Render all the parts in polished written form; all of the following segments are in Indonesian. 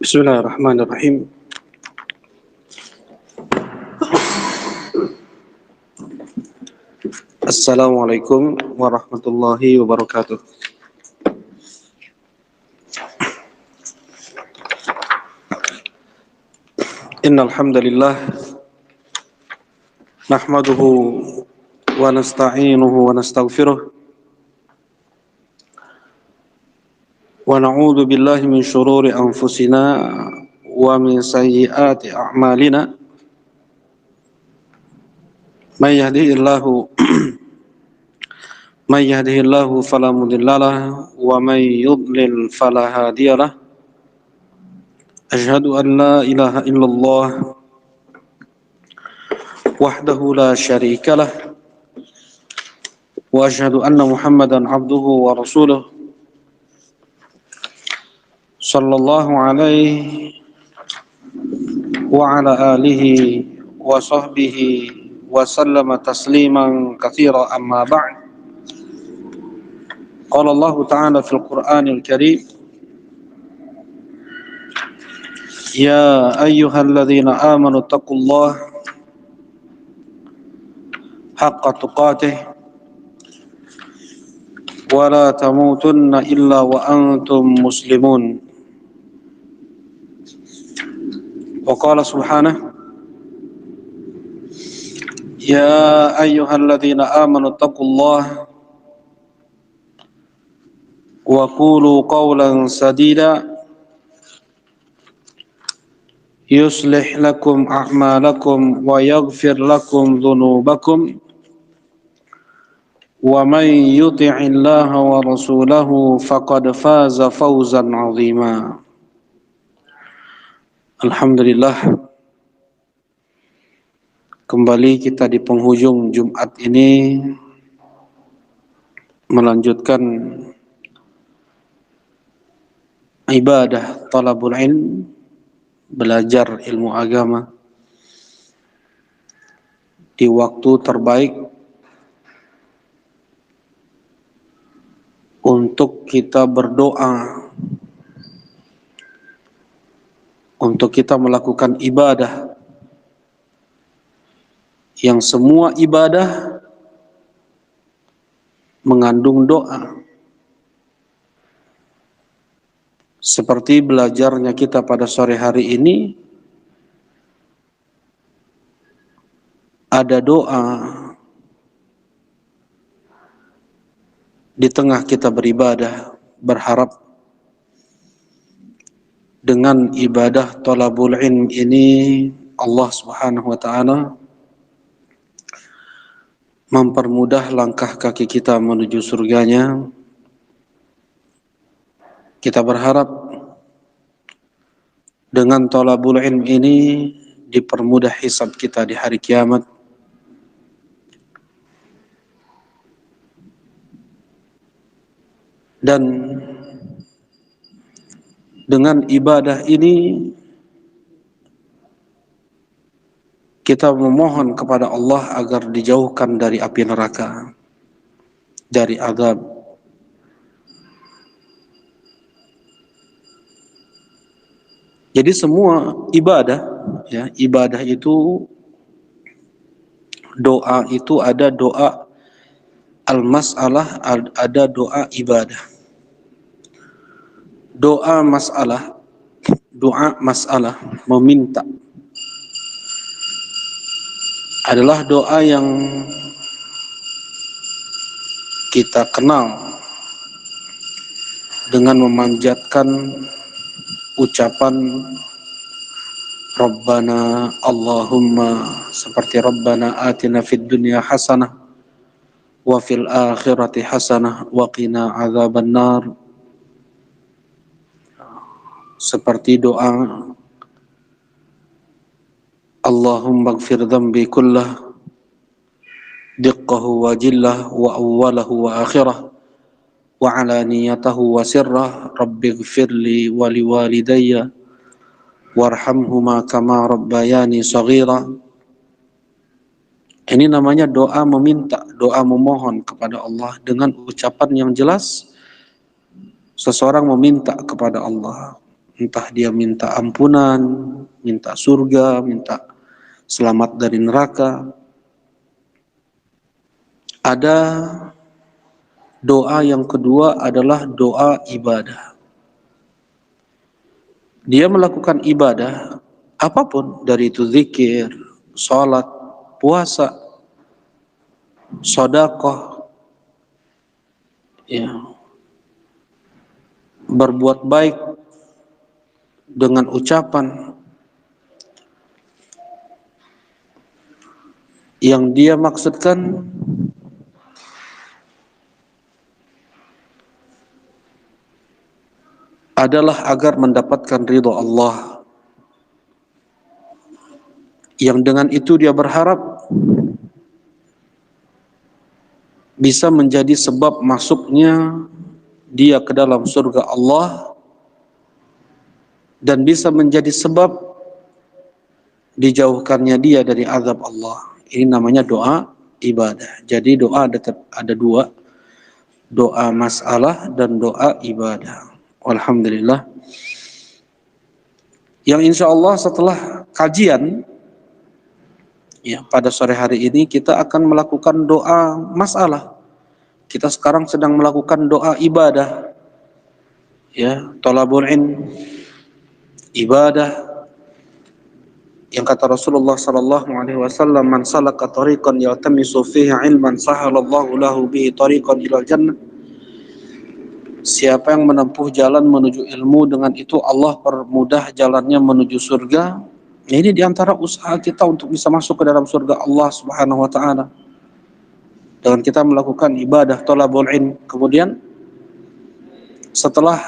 Bismillahirrahmanirrahim. Assalamualaikum warahmatullahi wabarakatuh. Innal hamdalillah nahmaduhu wa nasta'inuhu wa nastaghfiruh wa na'udzu billahi min shururi anfusina wa min sayyiati a'malina. May yahdihillahu fala mudhillalah wa may yudlil fala hadiyalah. Asyhadu an la ilaha illallah wahdahu la syarika lah wa asyhadu anna Muhammadan abduhu wa rasuluh sallallahu alaihi wa ala alihi wa sahbihi wa sallama tasliman katsira amma ba'd. Qala Allah ta'ala fil Qur'anil Karim, ya ayyuhalladzina amanu taqullaha haqqa tuqatih wa la tamutunna illa wa antum muslimun. Wa qala subhanahu, ya ayyuhalladzina amanu taqullaha wa qulu qawlan sadida yuslih lakum a'malakum wa yaghfir lakum dhunubakum wa man yuti'illaha wa rasulahu faqad faza fawzan 'azima. Alhamdulillah, kembali kita di penghujung Jumat ini melanjutkan ibadah talabul ilm, belajar ilmu agama di waktu terbaik untuk kita berdoa, untuk kita melakukan ibadah yang semua ibadah mengandung doa. Seperti belajarnya kita pada sore hari ini, ada doa di tengah kita beribadah, berharap dengan ibadah talabul ilm ini Allah Subhanahu wa ta'ala mempermudah langkah kaki kita menuju surganya. Kita berharap dengan talabul ilm ini dipermudah hisab kita di hari kiamat. Dan dengan ibadah ini kita memohon kepada Allah agar dijauhkan dari api neraka, dari azab. Jadi semua ibadah, ya, ibadah itu, doa itu ada doa al-mas'alah, ada doa ibadah. Doa masalah, meminta, adalah doa yang kita kenal dengan memanjatkan ucapan Rabbana Allahumma, seperti Rabbana atina fid dunya hasanah wa fil akhirati hasanah wa qina adzaban nar. Seperti doa Allahumma ighfir dhanbi kullah diqqahu wa jillah wa awwalahu wa akhirah wa alaniyatahu wa sirrah rabbighfirli wa liwalidayya warhamhuma kama rabbayani shaghira. Ini namanya doa meminta, doa memohon kepada Allah dengan ucapan yang jelas. Seseorang meminta kepada Allah. entah dia minta ampunan, minta surga, minta selamat dari neraka. Ada doa yang kedua adalah doa ibadah. Dia melakukan ibadah apapun, dari itu zikir, salat, puasa, sedekah, ya, berbuat baik dengan ucapan, yang dia maksudkan adalah agar mendapatkan ridha Allah, yang dengan itu dia berharap bisa menjadi sebab masuknya dia ke dalam surga Allah, dan bisa menjadi sebab dijauhkannya dia dari azab Allah. Ini namanya doa ibadah. Jadi doa ada dua, doa masalah dan doa ibadah. Alhamdulillah. Yang insya Allah setelah kajian, ya, pada sore hari ini kita akan melakukan doa masalah. Kita sekarang sedang melakukan doa ibadah, ya, thalabul ilm, ibadah. Yang kata Rasulullah sallallahu alaihi wasallam, "Man salaka tariqan yaltamisu fihi ilman sahalallahu lahu bihi tariqan ilal jannah." Siapa yang menempuh jalan menuju ilmu, dengan itu Allah permudah jalannya menuju surga. Ini diantara usaha kita untuk bisa masuk ke dalam surga Allah Subhanahu wa taala, dengan kita melakukan ibadah thalabul ilm. Kemudian setelah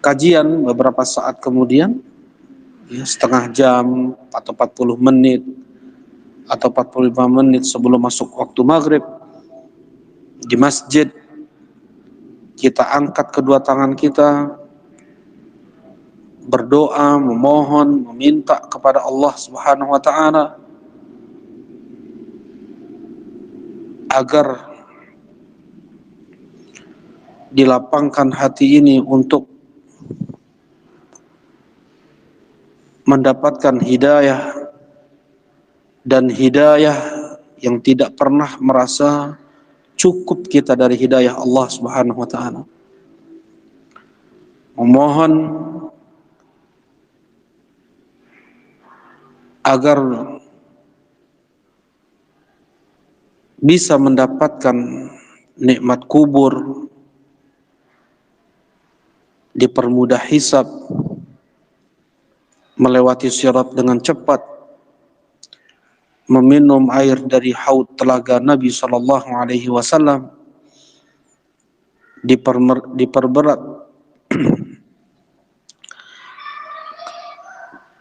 kajian beberapa saat kemudian, ya, setengah jam atau 40 menit atau 45 menit sebelum masuk waktu maghrib, di masjid kita angkat kedua tangan kita, berdoa, memohon, meminta kepada Allah Subhanahu wa taala agar dilapangkan hati ini untuk mendapatkan hidayah, dan hidayah yang tidak pernah merasa cukup kita dari hidayah Allah Subhanahu wa taala. Memohon agar bisa mendapatkan nikmat kubur, dipermudah hisab, melewati sirat dengan cepat, meminum air dari haud telaga Nabi sallallahu alaihi wasallam, diperberat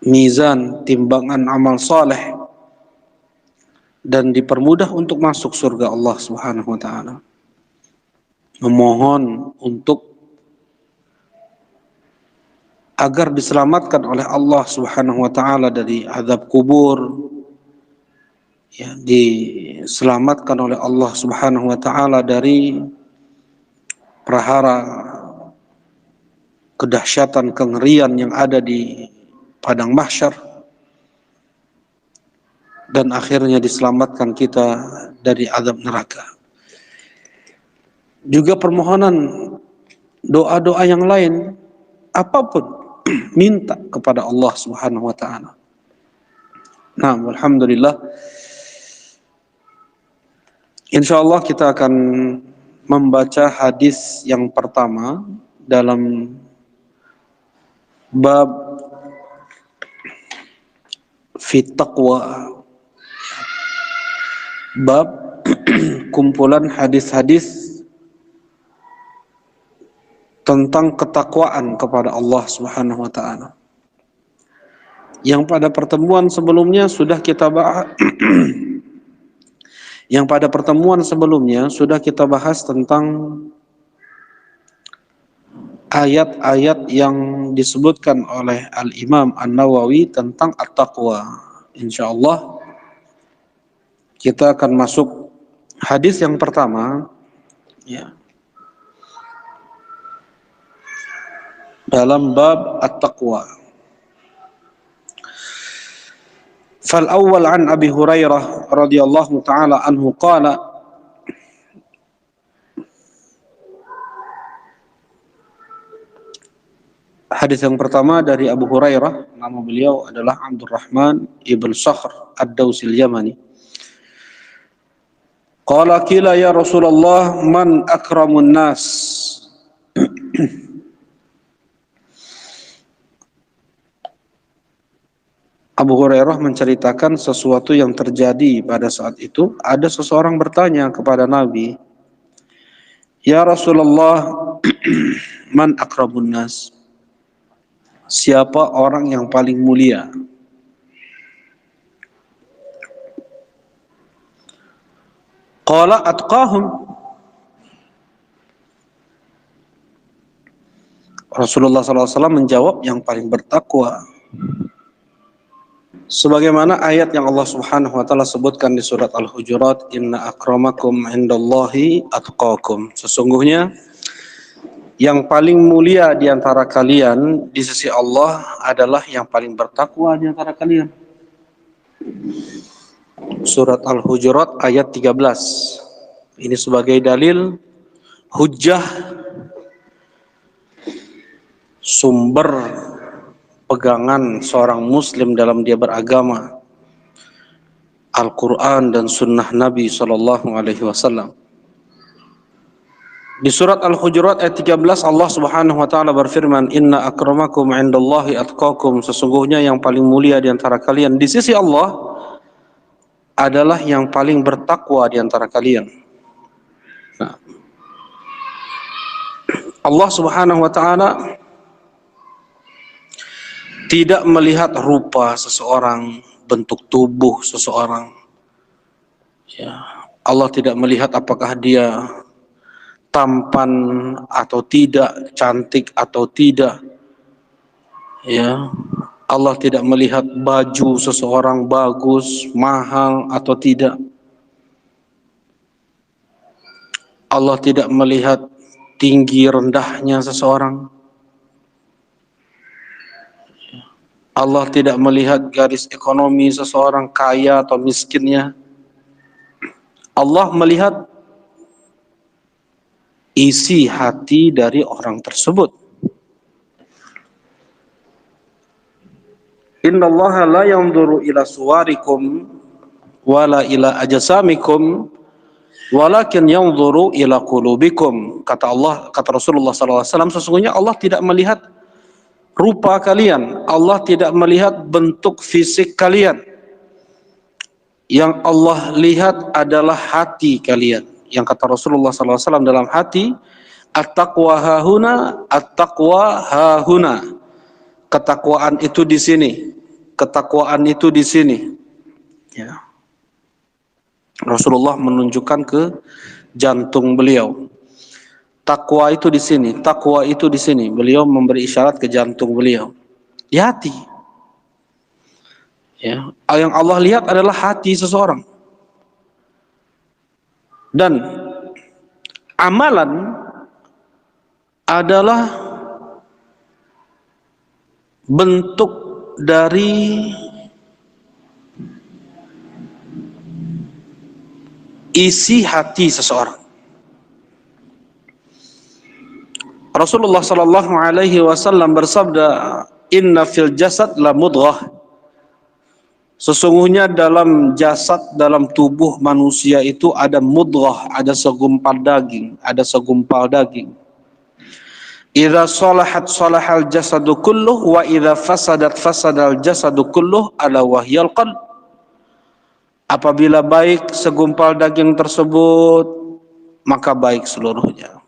mizan timbangan amal saleh, dan dipermudah untuk masuk surga Allah Subhanahu wa taala. Memohon untuk agar diselamatkan oleh Allah Subhanahu wa taala dari azab kubur, ya, diselamatkan oleh Allah Subhanahu wa taala dari prahara kedahsyatan kengerian yang ada di padang mahsyar, dan akhirnya diselamatkan kita dari azab neraka. Juga permohonan doa-doa yang lain, apapun, minta kepada Allah Subhanahu wa taala. Nah, alhamdulillah, insyaallah kita akan membaca hadis yang pertama dalam bab fit taqwa, bab kumpulan hadis-hadis tentang ketakwaan kepada Allah Subhanahu wa taala. Yang pada pertemuan sebelumnya sudah kita bahas yang pada pertemuan sebelumnya sudah kita bahas tentang ayat-ayat yang disebutkan oleh Al-Imam An-Nawawi tentang at-taqwa. Insyaallah kita akan masuk hadis yang pertama, ya. dalam bab at-taqwa. Fal awwal an Abi Hurairah radhiyallahu taala anhu qala, hadis yang pertama dari Abu Hurairah, nama beliau adalah Abdurrahman ibn Sakhr ad-Dawsil Yamani. Qala qila ya Rasulullah man akramun nas. Abu Hurairah menceritakan sesuatu yang terjadi pada saat itu. Ada seseorang bertanya kepada Nabi, ya Rasulullah, man akramun nas? Siapa orang yang paling mulia? Qala atqahum. Rasulullah SAW menjawab, yang paling bertakwa. Sebagaimana ayat yang Allah Subhanahu wa taala sebutkan di surat Al-Hujurat, inna akramakum indallahi atqakum. Sesungguhnya yang paling mulia di antara kalian di sisi Allah adalah yang paling bertakwa di antara kalian. Surat Al-Hujurat ayat 13. Ini sebagai dalil hujjah, sumber pegangan seorang muslim dalam dia beragama, Al-Quran dan sunnah Nabi SAW. Di surat Al-Hujurat ayat 13 Allah Subhanahu wa taala berfirman, inna akramakum indallahi atqakum. Sesungguhnya yang paling mulia di antara kalian di sisi Allah adalah yang paling bertakwa di antara kalian. Nah, Allah Subhanahu wa taala tidak melihat rupa seseorang, bentuk tubuh seseorang. Ya, Allah tidak melihat apakah dia tampan atau tidak, cantik atau tidak. Ya, Allah tidak melihat baju seseorang bagus, mahal atau tidak. Allah tidak melihat tinggi rendahnya seseorang. Allah tidak melihat garis ekonomi seseorang, kaya atau miskinnya. Allah melihat isi hati dari orang tersebut. Innallaha la yanzuru ila suwarikum wala ila ajsamikum walakin yanzuru ila qulubikum. Kata Allah, kata Rasulullah SAW, sesungguhnya Allah tidak melihat rupa kalian, Allah tidak melihat bentuk fisik kalian. Yang Allah lihat adalah hati kalian. Yang kata Rasulullah SAW dalam hati, at-taqwa hahuna, at-taqwa hahuna. Ketakwaan itu di sini, ketakwaan itu di sini. Ya. Rasulullah menunjukkan ke jantung beliau. Takwa itu di sini, takwa itu di sini. Beliau memberi isyarat ke jantung beliau. Di hati. Ya, yang Allah lihat adalah hati seseorang. Dan amalan adalah bentuk dari isi hati seseorang. Rasulullah sallallahu alaihi wasallam bersabda, "Inna fil jasad la mudghah." Sesungguhnya dalam jasad, dalam tubuh manusia itu ada mudghah, ada segumpal daging, ada segumpal daging. Idza salahat salahal jasadu kulluh wa idza fasadat fasadal jasadu kulluh ala wahyal qalb. Apabila baik segumpal daging tersebut, maka baik seluruhnya.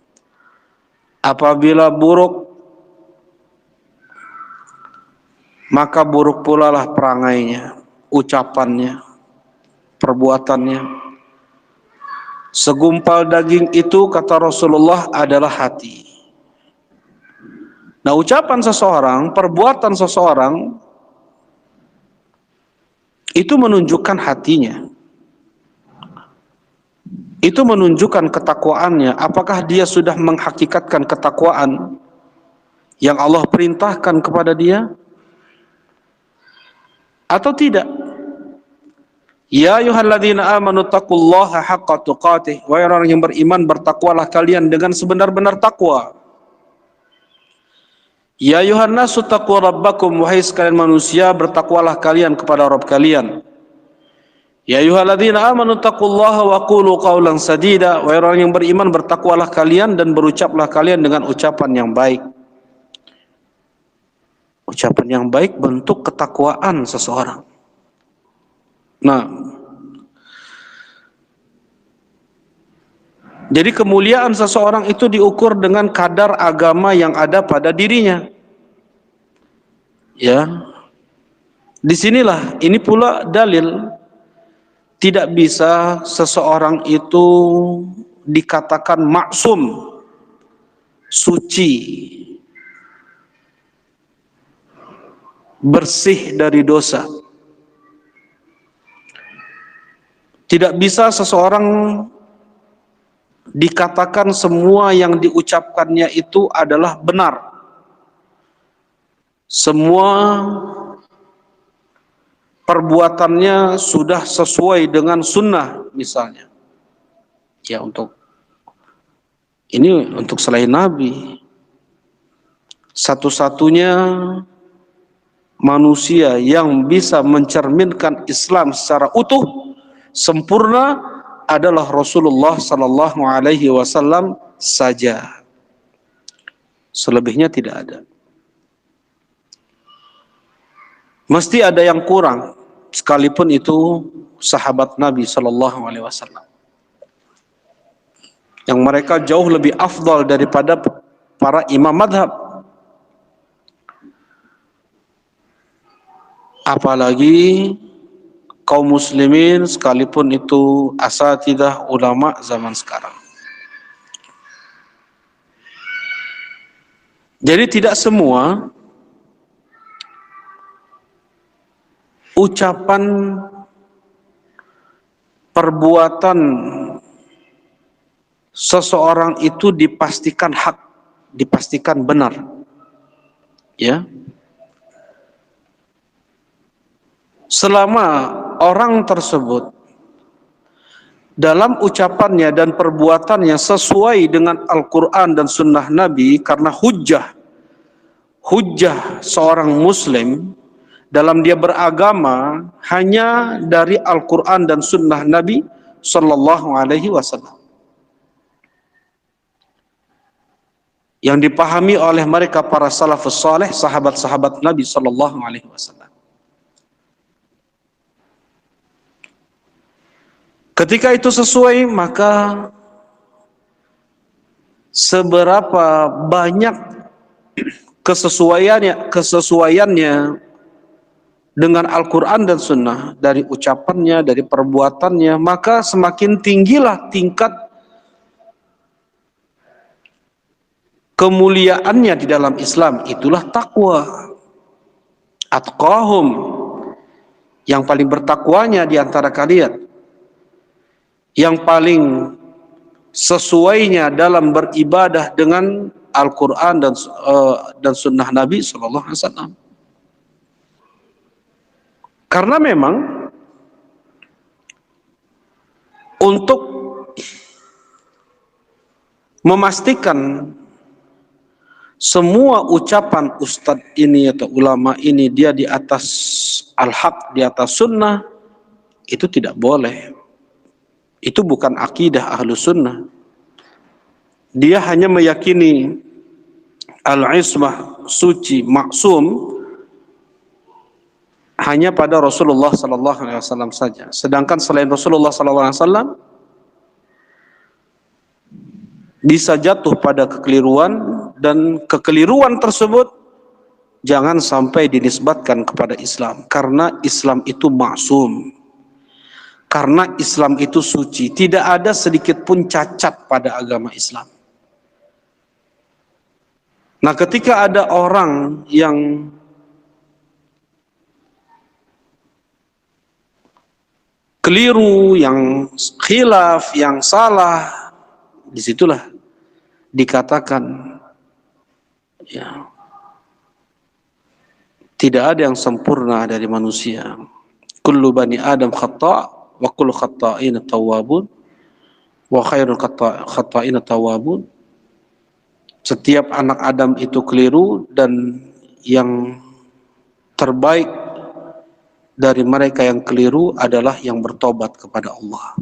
Apabila buruk, maka buruk pula lah perangainya, ucapannya, perbuatannya. Segumpal daging itu, kata Rasulullah, adalah hati. Nah, ucapan seseorang, perbuatan seseorang, itu menunjukkan hatinya. Itu menunjukkan ketakwaannya. Apakah dia sudah menghakikatkan ketakwaan yang Allah perintahkan kepada dia atau tidak? Ya ayyuhalladzina amanu taqullaha haqqa tuqatih, wahai orang yang beriman, bertakwalah kalian dengan sebenar-benar takwa. Ya ayyuhan nasu taqu rabbakum, wahai sekalian manusia, bertakwalah kalian kepada Rabb kalian. Ya ayyuhalladzina amanu taqullaha wa qulu qawlan sadida, wahai orang yang beriman, bertakwalah kalian dan berucaplah kalian dengan ucapan yang baik. Ucapan yang baik bentuk ketakwaan seseorang. Nah, jadi kemuliaan seseorang itu diukur dengan kadar agama yang ada pada dirinya. Ya, disinilah ini pula dalil tidak bisa seseorang itu dikatakan maksum, suci, bersih dari dosa. Tidak bisa seseorang dikatakan semua yang diucapkannya itu adalah benar. Semua perbuatannya sudah sesuai dengan sunnah misalnya. Ya, untuk selain Nabi, satu-satunya manusia yang bisa mencerminkan Islam secara utuh, sempurna, adalah Rasulullah sallallahu alaihi wasallam saja. Selebihnya tidak ada. Mesti ada yang kurang, sekalipun itu sahabat Nabi sallallahu alaihi wasallam, yang mereka jauh lebih afdal daripada para imam madhab. Apalagi kaum muslimin, sekalipun itu asatidah ulama zaman sekarang. Jadi tidak semua ucapan, perbuatan seseorang itu dipastikan hak, dipastikan benar. Ya. Selama orang tersebut dalam ucapannya dan perbuatannya sesuai dengan Al-Quran dan Sunnah Nabi, karena hujjah seorang Muslim dalam dia beragama hanya dari Al-Quran dan Sunnah Nabi Sallallahu Alaihi Wasallam, yang dipahami oleh mereka para salafus saleh, sahabat-sahabat Nabi Sallallahu Alaihi Wasallam. Ketika itu sesuai, maka seberapa banyak kesesuaiannya dengan Al-Quran dan Sunnah, dari ucapannya, dari perbuatannya, maka semakin tinggilah tingkat kemuliaannya di dalam Islam. Itulah takwa. Atqahum, yang paling bertakwanya di antara kalian, yang paling sesuainya dalam beribadah dengan Al-Quran dan Sunnah Nabi Sallallahu Alaihi Wasallam. Karena memang untuk memastikan semua ucapan ustadz ini atau ulama ini dia di atas al-haq, di atas sunnah, itu tidak boleh. Itu bukan akidah Ahlus Sunnah. Dia hanya meyakini al-ismah, suci, maksum, hanya pada Rasulullah Sallallahu Alaihi Wasallam saja. Sedangkan selain Rasulullah Sallallahu Alaihi Wasallam bisa jatuh pada kekeliruan, dan kekeliruan tersebut jangan sampai dinisbatkan kepada Islam, karena Islam itu maksum. Karena Islam itu suci, tidak ada sedikit pun cacat pada agama Islam. Nah, ketika ada orang yang keliru, yang khilaf, yang salah, disitulah dikatakan, ya, Tidak ada yang sempurna dari manusia. Kullu bani Adam khata' wa kullu khata'in tawwabun wa khairul khata'in tawwabun. Setiap anak Adam itu keliru dan yang terbaik dari mereka yang keliru adalah yang bertobat kepada Allah.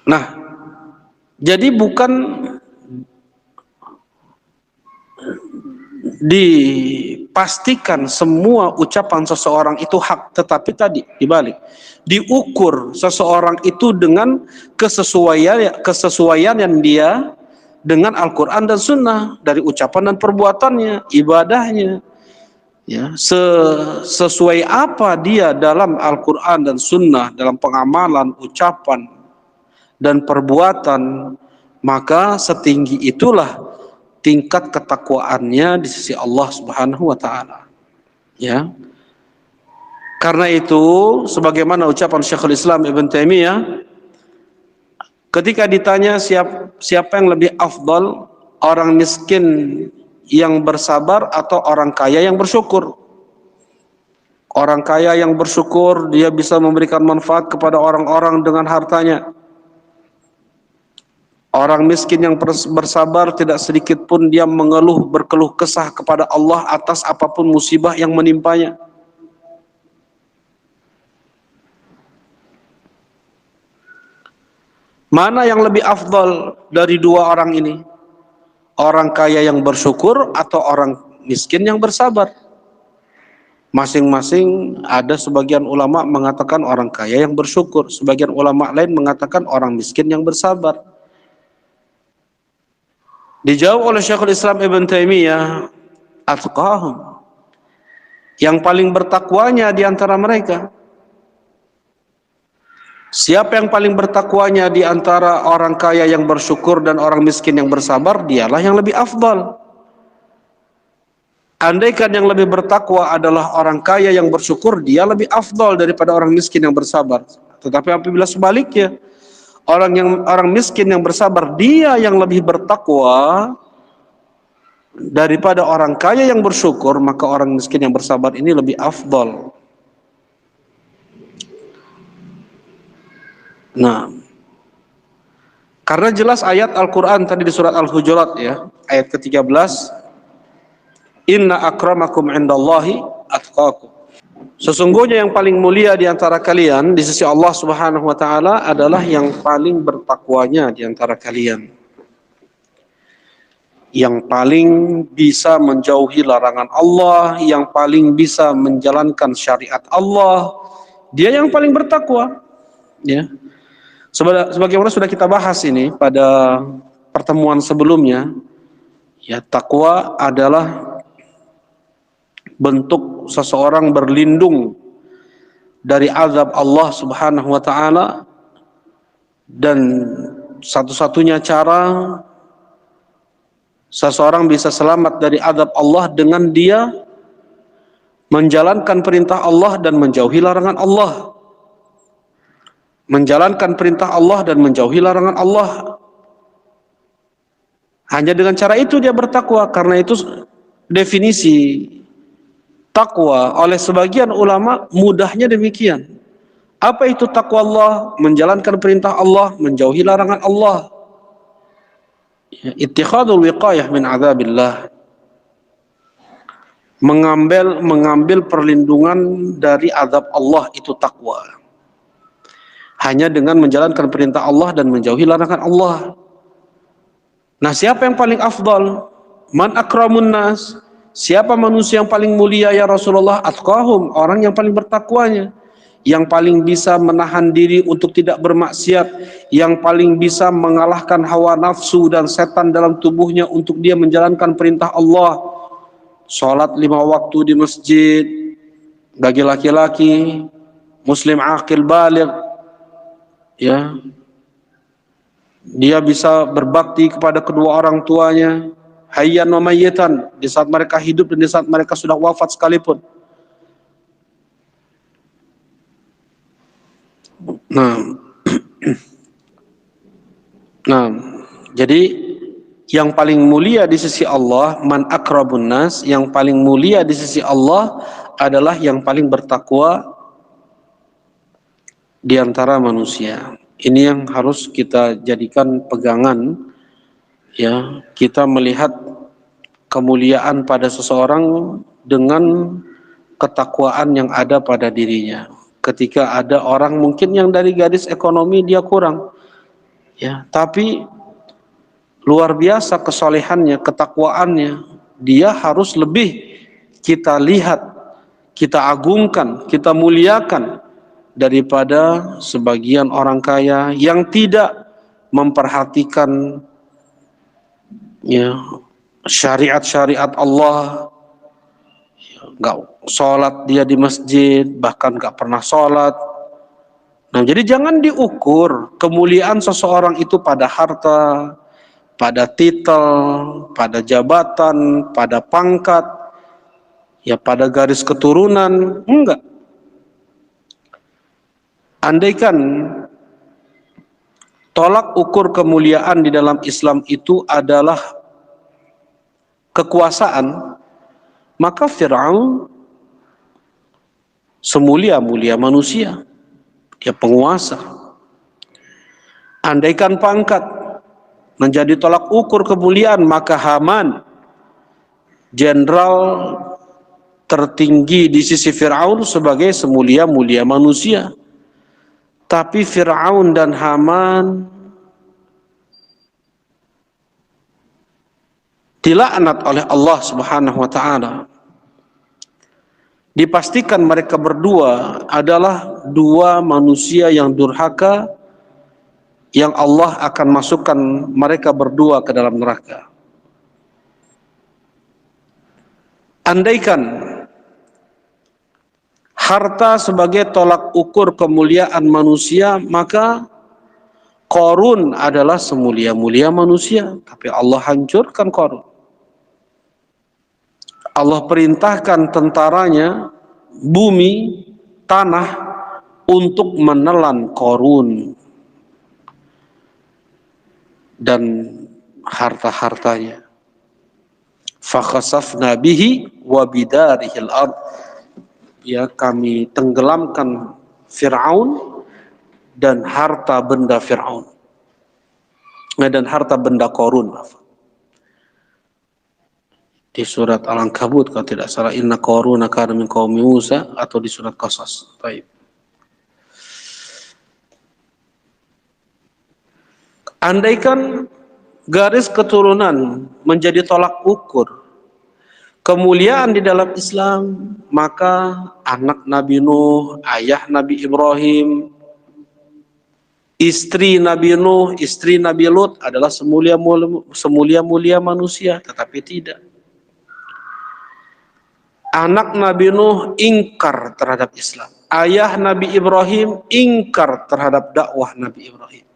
Nah, jadi bukan dipastikan semua ucapan seseorang itu hak, tetapi tadi dibalik, diukur seseorang itu dengan kesesuaian yang dia dengan Al-Quran dan Sunnah, dari ucapan dan perbuatannya, ibadahnya, ya, sesuai apa dia dalam Al-Quran dan Sunnah, dalam pengamalan, ucapan dan perbuatan, maka setinggi itulah tingkat ketakwaannya di sisi Allah Subhanahu wa taala. Ya. Karena itu, sebagaimana ucapan Syekhul Islam Ibn Taimiyah ketika ditanya siapa yang lebih afdal, orang miskin yang bersabar atau orang kaya yang bersyukur. Orang kaya yang bersyukur, dia bisa memberikan manfaat kepada orang-orang dengan hartanya. Orang miskin yang bersabar, tidak sedikit pun dia berkeluh kesah kepada Allah atas apapun musibah yang menimpanya. Mana yang lebih afdal dari dua orang ini? Orang kaya yang bersyukur atau orang miskin yang bersabar? Masing-masing ada, sebagian ulama mengatakan orang kaya yang bersyukur, sebagian ulama lain mengatakan orang miskin yang bersabar. Dijawab oleh Syekhul Islam Ibn Taimiyah, atqahum, yang paling bertakwanya di antara mereka. Siapa yang paling bertakwanya di antara orang kaya yang bersyukur dan orang miskin yang bersabar, dialah yang lebih afdal. Andaikan yang lebih bertakwa adalah orang kaya yang bersyukur, dia lebih afdal daripada orang miskin yang bersabar. Tetapi apabila sebaliknya, orang miskin yang bersabar, dia yang lebih bertakwa daripada orang kaya yang bersyukur, maka orang miskin yang bersabar ini lebih afdal. Nah, karena jelas ayat Al-Quran tadi di surat Al-Hujurat, ya, ayat ke-13, inna akramakum indallahi atqakum. Sesungguhnya yang paling mulia di antara kalian di sisi Allah Subhanahu wa taala adalah yang paling bertakwanya di antara kalian. Yang paling bisa menjauhi larangan Allah, yang paling bisa menjalankan syariat Allah, dia yang paling bertakwa. Ya. Sebagaimana sudah kita bahas ini pada pertemuan sebelumnya, ya, takwa adalah bentuk seseorang berlindung dari azab Allah Subhanahu wa taala, dan satu-satunya cara seseorang bisa selamat dari azab Allah dengan dia menjalankan perintah Allah dan menjauhi larangan Allah. Menjalankan perintah Allah dan menjauhi larangan Allah. Hanya dengan cara itu dia bertakwa. Karena itu definisi takwa oleh sebagian ulama mudahnya demikian. Apa itu takwa Allah? Menjalankan perintah Allah, menjauhi larangan Allah. Ittikhadul wiqayah min adzabillah. Mengambil perlindungan dari azab Allah, itu takwa. Hanya dengan menjalankan perintah Allah dan menjauhi larangan Allah. Nah, siapa yang paling afdal? Man akramun nas? Siapa manusia yang paling mulia ya Rasulullah? Atqahum, orang yang paling bertakwanya, yang paling bisa menahan diri untuk tidak bermaksiat, yang paling bisa mengalahkan hawa nafsu dan setan dalam tubuhnya untuk dia menjalankan perintah Allah. Salat 5 waktu di masjid bagi laki-laki muslim aqil baligh, ya, dia bisa berbakti kepada kedua orang tuanya, hayyan wa mayyitan, di saat mereka hidup dan di saat mereka sudah wafat sekalipun. Nah, jadi Yang paling mulia di sisi Allah, man akrabun nas, yang paling mulia di sisi Allah adalah yang paling bertakwa di antara manusia. Ini yang harus kita jadikan pegangan, ya. Kita melihat kemuliaan pada seseorang dengan ketakwaan yang ada pada dirinya. Ketika ada orang mungkin yang dari garis ekonomi dia kurang, ya, tapi luar biasa kesolehannya, ketakwaannya, dia harus lebih kita lihat, kita agungkan, kita muliakan daripada sebagian orang kaya yang tidak memperhatikan, ya, syariat-syariat Allah. Nggak sholat dia di masjid, bahkan nggak pernah sholat. Nah, jadi jangan diukur kemuliaan seseorang itu pada harta, pada titel, pada jabatan, pada pangkat, ya pada garis keturunan. Enggak. Andaikan tolak ukur kemuliaan di dalam Islam itu adalah kekuasaan, maka Fir'aun semulia-mulia manusia, dia penguasa. Andaikan pangkat menjadi tolak ukur kemuliaan, maka Haman, jenderal tertinggi di sisi Fir'aun, sebagai semulia-mulia manusia. Tapi Fir'aun dan Haman dilaknat oleh Allah Subhanahu wa ta'ala. Dipastikan mereka berdua adalah dua manusia yang durhaka, yang Allah akan masukkan mereka berdua ke dalam neraka. Andaikan harta sebagai tolak ukur kemuliaan manusia, maka Qarun adalah semulia-mulia manusia, tapi Allah hancurkan Qarun. Allah perintahkan tentaranya, bumi, tanah, untuk menelan Qarun dan harta-hartanya. Fakhasafna bihi wa bidarihil ard. Ya, kami tenggelamkan Fir'aun dan harta benda Fir'aun. Dan harta benda Qarun. Di surat Al-Ankabut kalau tidak salah, inna Qaruna kana min qaumi Musa, atau di surat Qasas. Baik. Andaikan garis keturunan menjadi tolak ukur kemuliaan di dalam Islam, maka anak Nabi Nuh, ayah Nabi Ibrahim, istri Nabi Nuh, istri Nabi Lut adalah semulia-mulia manusia, tetapi tidak. Anak Nabi Nuh ingkar terhadap Islam. Ayah Nabi Ibrahim ingkar terhadap dakwah Nabi Ibrahim.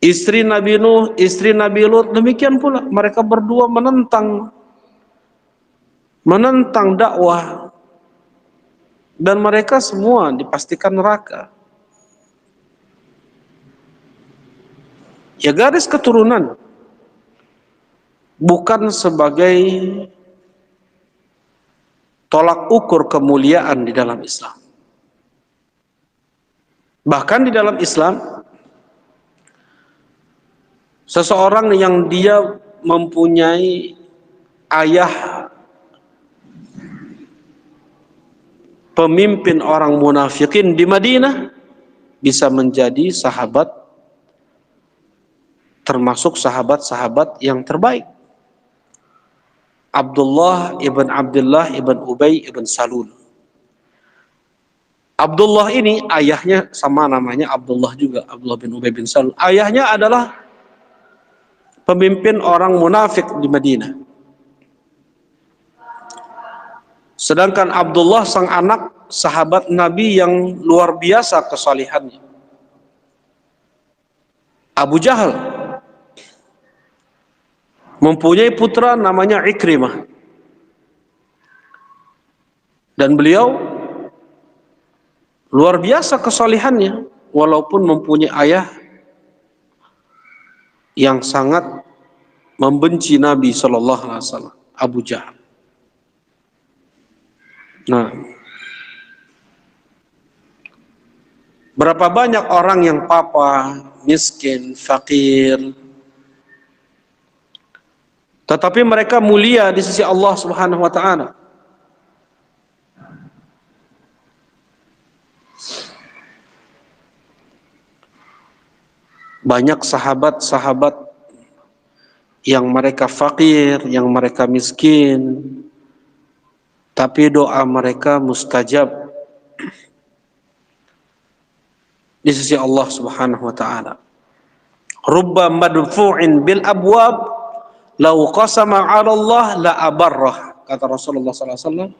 Istri Nabi Nuh, istri Nabi Lut, demikian pula. Mereka berdua menentang dakwah. Dan mereka semua dipastikan neraka. Ya, garis keturunan bukan sebagai tolak ukur kemuliaan di dalam Islam. Bahkan di dalam Islam, seseorang yang dia mempunyai ayah pemimpin orang munafikin di Madinah bisa menjadi sahabat, termasuk sahabat-sahabat yang terbaik. Abdullah ibn Ubay ibn Salul. Abdullah ini ayahnya sama namanya Abdullah juga, Abdullah bin Ubay bin Salul. Ayahnya adalah pemimpin orang munafik di Madinah. Sedangkan Abdullah sang anak sahabat Nabi yang luar biasa kesalihannya. Abu Jahal mempunyai putra namanya Ikrimah. Dan beliau luar biasa kesalihannya, walaupun mempunyai ayah yang sangat membenci Nabi sallallahu alaihi wasallam, Abu Jahal. Nah, berapa banyak orang yang papa, miskin, fakir, tetapi mereka mulia di sisi Allah Subhanahu wa taala. Banyak sahabat-sahabat yang mereka fakir, yang mereka miskin, tapi doa mereka mustajab di sisi Allah Subhanahu wa taala. Rubba madfu'in bil abwab law qasama 'ala Allah la abarrah, kata Rasulullah sallallahu alaihi wasallam.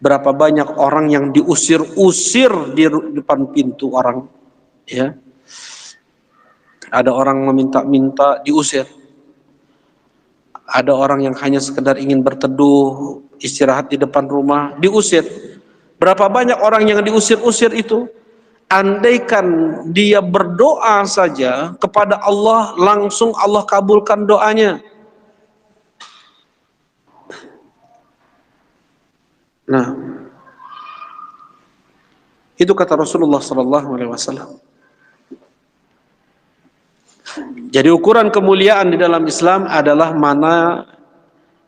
Berapa banyak orang yang diusir-usir di depan pintu orang, ya. Ada orang meminta-minta diusir. Ada orang yang hanya sekedar ingin berteduh, istirahat di depan rumah, diusir. Berapa banyak orang yang diusir-usir itu? Andaikan dia berdoa saja kepada Allah, langsung Allah kabulkan doanya. Nah, itu kata Rasulullah sallallahu alaihi wasallam. Jadi ukuran kemuliaan di dalam Islam adalah mana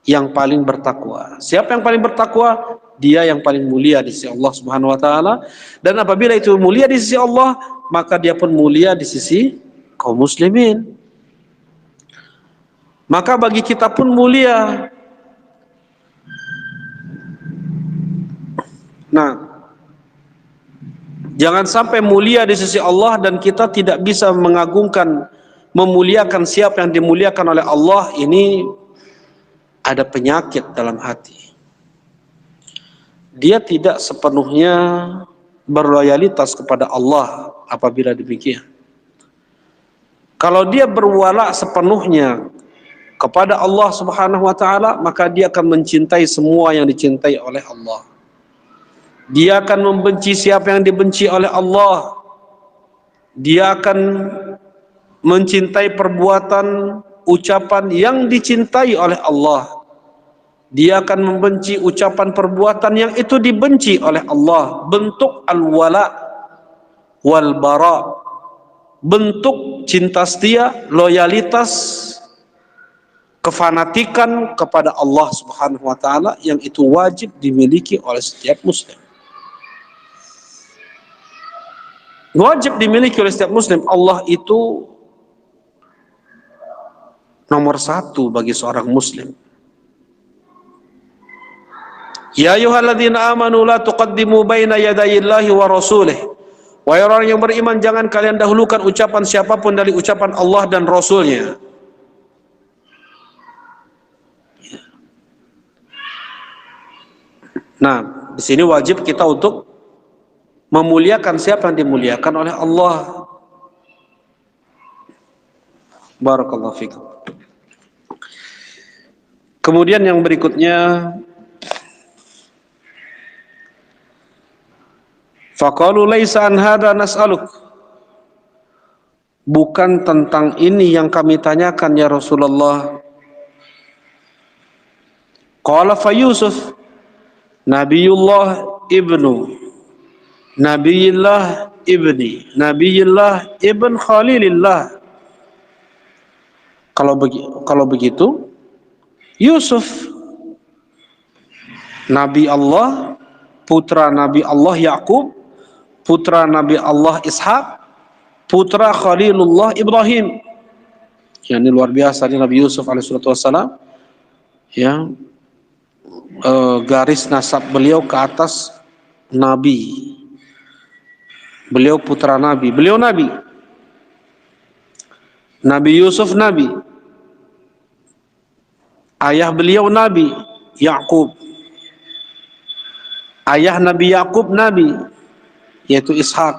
yang paling bertakwa. Siapa yang paling bertakwa? Dia yang paling mulia di sisi Allah Subhanahu wa taala. Dan apabila itu mulia di sisi Allah, maka dia pun mulia di sisi kaum muslimin. Maka bagi kita pun mulia. Nah, jangan sampai mulia di sisi Allah dan kita tidak bisa mengagungkan, memuliakan siapa yang dimuliakan oleh Allah. Ini ada penyakit dalam hati. Dia tidak sepenuhnya berloyalitas kepada Allah apabila demikian. Kalau dia berwala sepenuhnya kepada Allah Subhanahu wa taala, maka dia akan mencintai semua yang dicintai oleh Allah. Dia akan membenci siapa yang dibenci oleh Allah. Dia akan mencintai perbuatan, ucapan yang dicintai oleh Allah. Dia akan membenci ucapan, perbuatan yang itu dibenci oleh Allah. Bentuk al-wala wal bara, bentuk cinta setia, loyalitas, kefanatikan kepada Allah Subhanahu wa taala yang itu wajib dimiliki oleh setiap muslim. Wajib dimiliki oleh setiap muslim. Allah itu nomor satu bagi seorang muslim. Ya ayyuhalladzina amanu la tuqaddimu baina yadayillahi wa rasulih. Wahai orang yang beriman, jangan kalian dahulukan ucapan siapapun dari ucapan Allah dan Rasulnya. Nah, di sini wajib kita untuk memuliakan siapa yang dimuliakan oleh Allah. Barakallahu fikum. Kemudian yang berikutnya, faqalu laisa an hadza nas'aluk. Bukan tentang ini yang kami tanyakan ya Rasulullah. Qala fa Yusuf Nabiyullah ibnu Nabiyillah ibni Nabiyillah ibn Khalilillah. Kalau begitu Yusuf Nabi Allah, putra Nabi Allah Yakub, putra Nabi Allah Ishak, putra Khalilullah Ibrahim. Ya, ini luar biasa nih Nabi Yusuf alaihissalam. Ya, garis nasab beliau ke atas Nabi. Beliau putra Nabi, beliau Nabi. Nabi Yusuf Nabi. Ayah beliau Nabi Yakub. Ayah Nabi Yakub Nabi, yaitu Ishak.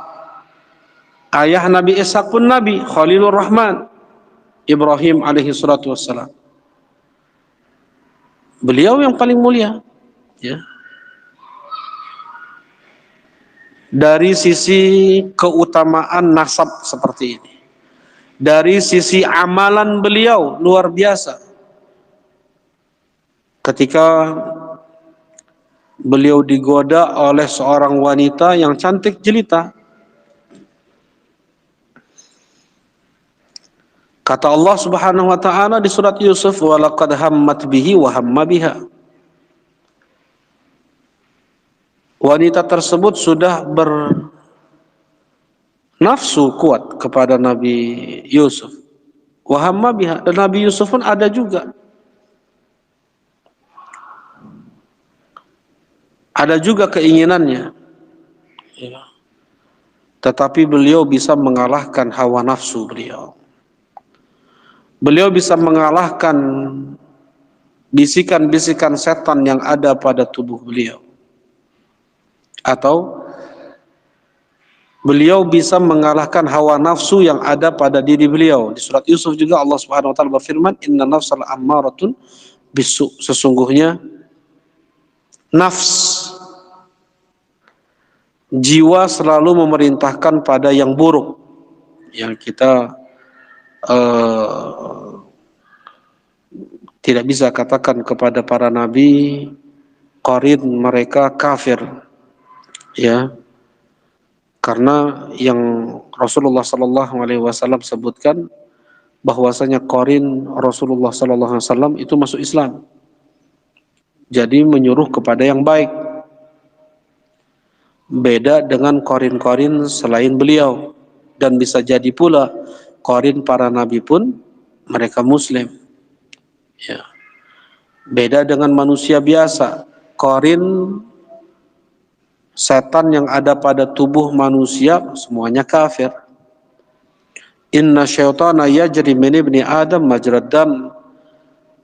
Ayah Nabi Ishak pun Nabi, Khalilur Rahman, Ibrahim alaihi salatu wassalam. Beliau yang paling mulia, ya. Dari sisi keutamaan nasab seperti ini. Dari sisi amalan beliau luar biasa. ketika beliau digoda oleh seorang wanita yang cantik jelita. Kata Allah Subhanahu wa taala di surat Yusuf, "Wa laqad hammat bihi wa hamma biha." Wanita tersebut sudah bernafsu kuat kepada Nabi Yusuf. Wa hamma biha, dan Nabi Yusuf pun ada juga. Ada juga keinginannya. Tetapi beliau bisa mengalahkan hawa nafsu beliau. Beliau bisa mengalahkan bisikan-bisikan setan yang ada pada tubuh beliau. Atau beliau bisa mengalahkan hawa nafsu yang ada pada diri beliau. Di surat Yusuf juga Allah Subhanahu wa taala berfirman, "Inna nafsal ammaratun bisu." Sesungguhnya nafs, jiwa selalu memerintahkan pada yang buruk. Yang kita tidak bisa katakan kepada para nabi qarin mereka kafir, ya, karena yang Rasulullah Sallallahu Alaihi Wasallam sebutkan bahwasanya qarin Rasulullah Sallallahu Alaihi Wasallam itu masuk Islam, jadi menyuruh kepada yang baik. Beda dengan qarin-qarin selain beliau, dan bisa jadi pula qarin para nabi pun mereka muslim. Ya. Beda dengan manusia biasa. Qarin setan yang ada pada tubuh manusia semuanya kafir. Inna syaitana yajri min ibni Adam majrad dam.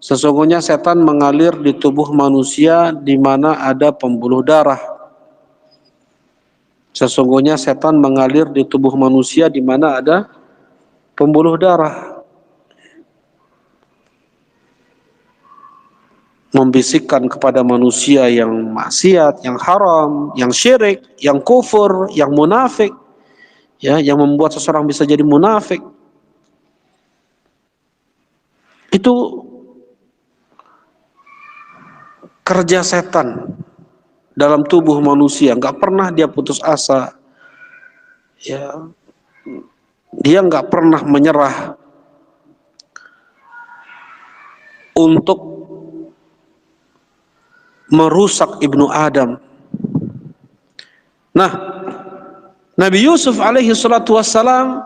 Sesungguhnya setan mengalir di tubuh manusia di mana ada pembuluh darah. Sesungguhnya setan mengalir di tubuh manusia di mana ada pembuluh darah. Membisikkan kepada manusia yang maksiat, yang haram, yang syirik, yang kufur, yang munafik, ya, yang membuat seseorang bisa jadi munafik. Itu kerja setan dalam tubuh manusia, nggak pernah dia putus asa, ya, dia nggak pernah menyerah untuk merusak ibnu Adam. Nah, Nabi Yusuf alaihi salatu wassalam,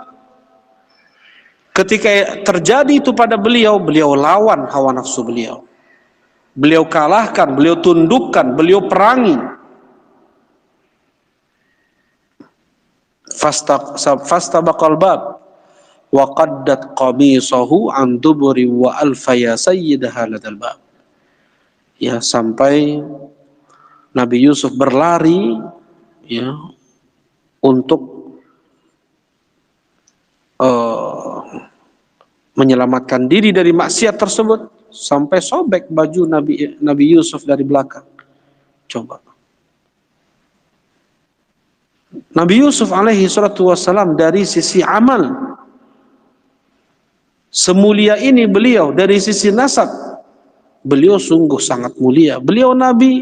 ketika terjadi itu pada beliau, beliau lawan hawa nafsu beliau. Beliau kalahkan, beliau tundukkan, beliau perangi. Fastabaqal bab wa qaddat qamisahu an duburi wa alfaya sayyidaha ladal bab. Ya, sampai Nabi Yusuf berlari, ya, untuk menyelamatkan diri dari maksiat tersebut, sampai sobek baju Nabi Yusuf dari belakang. Coba. Nabi Yusuf alaihi salatu wassalam dari sisi amal semulia ini beliau, dari sisi nasab beliau sungguh sangat mulia. Beliau nabi,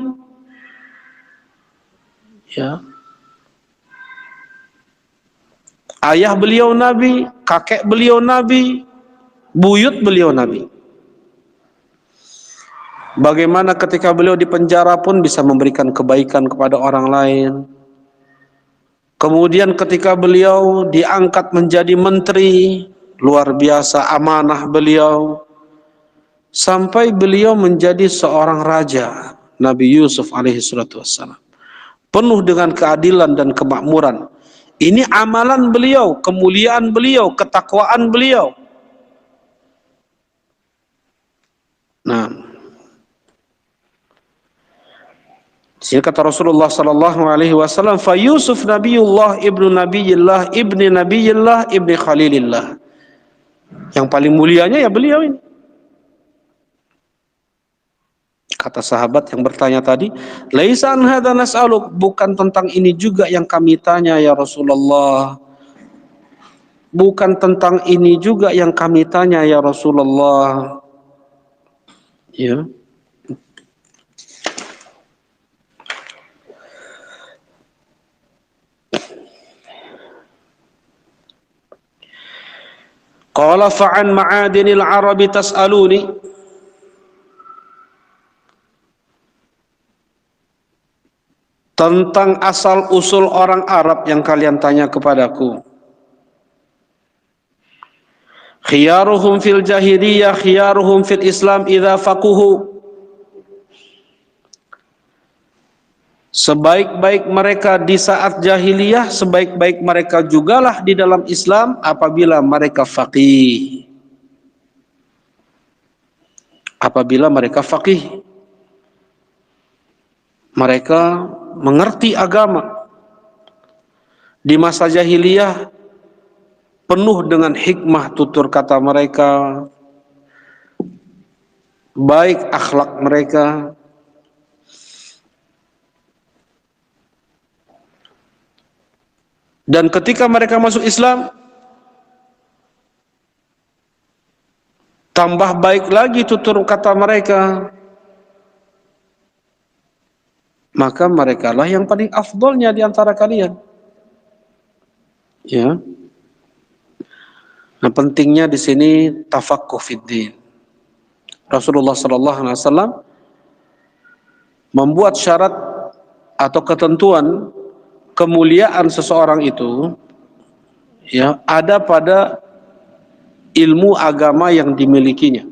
ya. Ayah beliau nabi, kakek beliau nabi, buyut beliau nabi. Bagaimana ketika beliau di penjara pun bisa memberikan kebaikan kepada orang lain. Kemudian ketika beliau diangkat menjadi menteri, luar biasa amanah beliau. Sampai beliau menjadi seorang raja, Nabi Yusuf alaihi salatu wassalam, penuh dengan keadilan dan kemakmuran. Ini amalan beliau, kemuliaan beliau, ketakwaan beliau. Nah, sini kata Rasulullah sallallahu alaihi wasallam, "Fa Yusuf nabiyullah ibnu nabiyillah ibni nabiyillah ibni khalilillah." Yang paling mulianya ya beliau ini. Kata sahabat yang bertanya tadi, "Laisa an hadza nas'aluk." Bukan tentang ini juga yang kami tanya ya Rasulullah. Bukan tentang ini juga yang kami tanya ya Rasulullah. Ya. Qala fa'an ma'adinil arabi tas'aluni. Tentang asal usul orang Arab yang kalian tanya kepadaku. Khiyaruhum fil jahiliyah, khiyaruhum fil Islam idza faquhu. Sebaik-baik mereka di saat jahiliyah, sebaik-baik mereka jugalah di dalam Islam apabila mereka faqih. Apabila mereka faqih, mereka mengerti agama. Di masa jahiliyah penuh dengan hikmah tutur kata mereka, baik akhlak mereka. Dan ketika mereka masuk Islam, tambah baik lagi tutur kata mereka. Maka mereka lah yang paling afdolnya di antara kalian. Ya. Nah, pentingnya di sini tafaqquh fiddin. Rasulullah sallallahu alaihi wasallam membuat syarat atau ketentuan kemuliaan seseorang itu ya ada pada ilmu agama yang dimilikinya.